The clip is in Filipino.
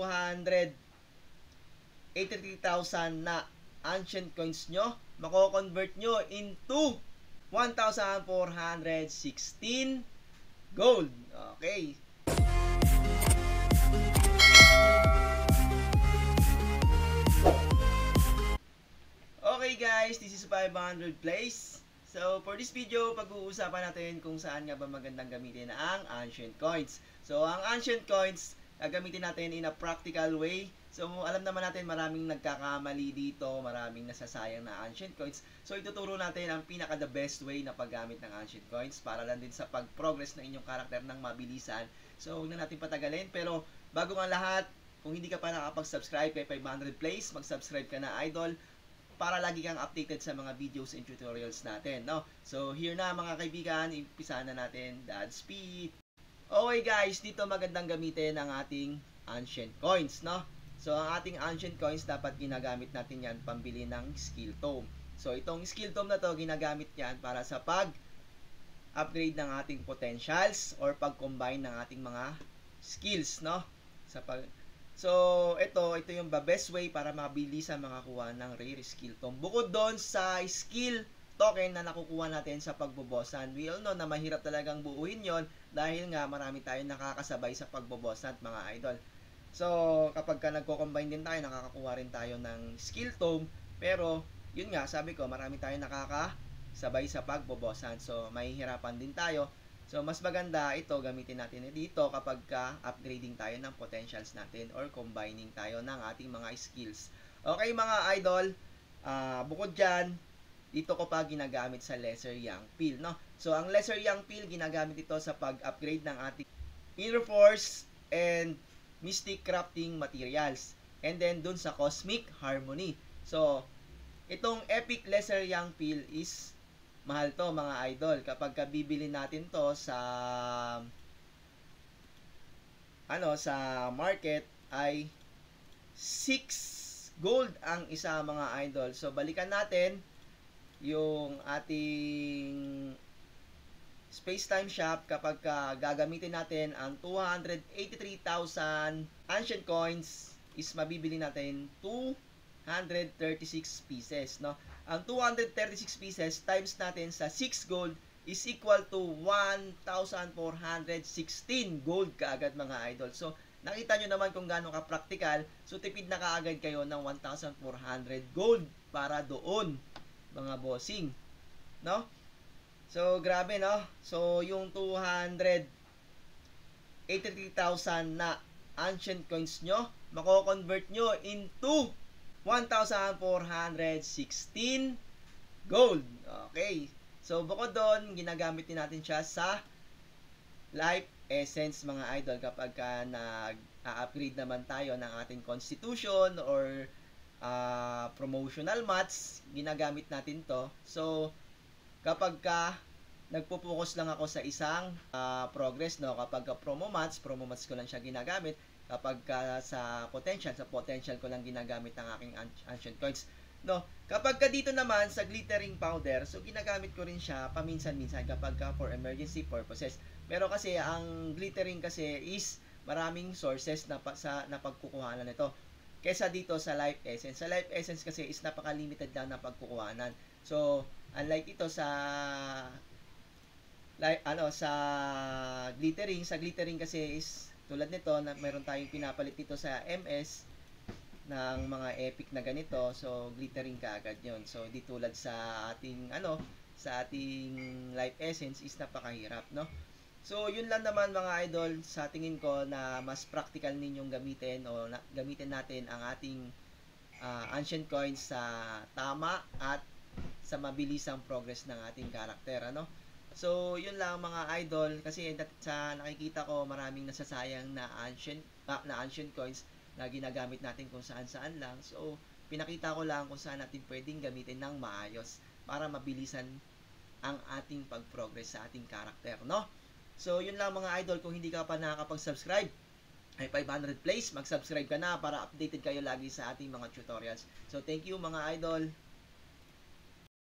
283,000 na ancient coins nyo, mako-convert nyo into 1,416 gold. Okay. Okay guys, this is 500 plays. So for this video, pag-uusapan natin kung saan nga ba magandang gamitin ang ancient coins. So ang ancient coins, gagamitin natin in a practical way. So alam naman natin maraming nagkakamali dito, maraming nasasayang na ancient coins. So ituturo natin ang pinaka the best way na paggamit ng ancient coins para lang din sa pag-progress ng inyong karakter ng mabilisan. So huwag na natin patagalin, pero bago nga lahat, kung hindi ka pa nakapag-subscribe kay 500 plays, mag-subscribe ka na idol para lagi kang updated sa mga videos and tutorials natin, no? So, here na mga kaibigan, umpisahan na natin, Godspeed! Okay guys, dito magandang gamitin ang ating ancient coins, no? So, ang ating ancient coins, dapat ginagamit natin yan pambili ng skill tome. So, itong skill tome na to, ginagamit yan para sa pag-upgrade ng ating potentials or pag-combine ng ating mga skills, no? So, ito yung the best way para mabilis ang makakuha ng rare skill tome. Bukod doon sa skill token na nakukuha natin sa pagbobosan, we all know na mahirap talagang buuin yon dahil nga marami tayong nakakasabay sa pagbobosan, mga idol. So, kapag ka nagko-combine din tayo, nakakakuha rin tayo ng skill tome, pero yun nga, sabi ko, marami tayong nakakasabay sa pagbobosan. So, mahihirapan din tayo. So, mas maganda ito, gamitin natin dito kapag ka-upgrading tayo ng potentials natin or combining tayo ng ating mga skills. Okay mga idol, bukod dyan, dito ko pa ginagamit sa Lesser Yang Pill, no? So, ang Lesser Yang Pill, ginagamit ito sa pag-upgrade ng ating Inner Force and Mystic Crafting materials. And then, dun sa Cosmic Harmony. So, itong Epic Lesser Yang Pill is mahal to mga idol. Kapag bibili natin to sa sa market ay 6 gold ang isa mga idol. So balikan natin yung ating Space Time Shop kapag gagamitin natin ang 283,000 ancient coins is mabibili natin 236 pieces, no? Ang 236 pieces times natin sa 6 gold is equal to 1,416 gold kaagad mga idol. So, nakita nyo naman kung gaano ka-practical. So, tipid na kaagad kayo ng 1,400 gold para doon, mga bossing. No? So, grabe, no? So, yung 283,000 na ancient coins nyo, mako-convert nyo into 1,416 gold. Okay. So, bukod doon, ginagamit din natin siya sa Life Essence, mga idol. Kapag nag-upgrade naman tayo ng ating Constitution or promotional mats, ginagamit natin to. So, kapag nagpo-focus lang ako sa isang progress, no? Kapag promo mats ko lang siya ginagamit. Kapag sa potential ko lang ginagamit ang aking ancient coins, no? Kapag dito naman sa glittering powder, so ginagamit ko rin siya paminsan-minsan kapag for emergency purposes. Pero kasi ang glittering kasi is maraming sources na pagkukuhanan nito kaysa dito sa Life Essence. Sa Life Essence kasi is napaka-limited lang na pagkukuhanan. So unlike ito sa sa glittering kasi is tulad nito, na meron tayong pinapalit dito sa MS ng mga epic na ganito. So, glittering kaagad yon. So, di tulad sa ating, sa ating Life Essence is napakahirap, no? So, yun lang naman mga idol, sa tingin ko na mas practical ninyong gamitin o gamitin natin ang ating ancient coins sa tama at sa mabilisang progress ng ating karakter, ano? So, yun lang mga idol, kasi sa nakikita ko maraming nasasayang na ancient coins na ginagamit natin kung saan-saan lang. So, pinakita ko lang kung saan natin pwedeng gamitin ng maayos para mabilisan ang ating pag-progress sa ating karakter, no? So, yun lang mga idol, kung hindi ka pa nakakapag-subscribe ay 500 plays, mag-subscribe ka na para updated kayo lagi sa ating mga tutorials. So, thank you mga idol.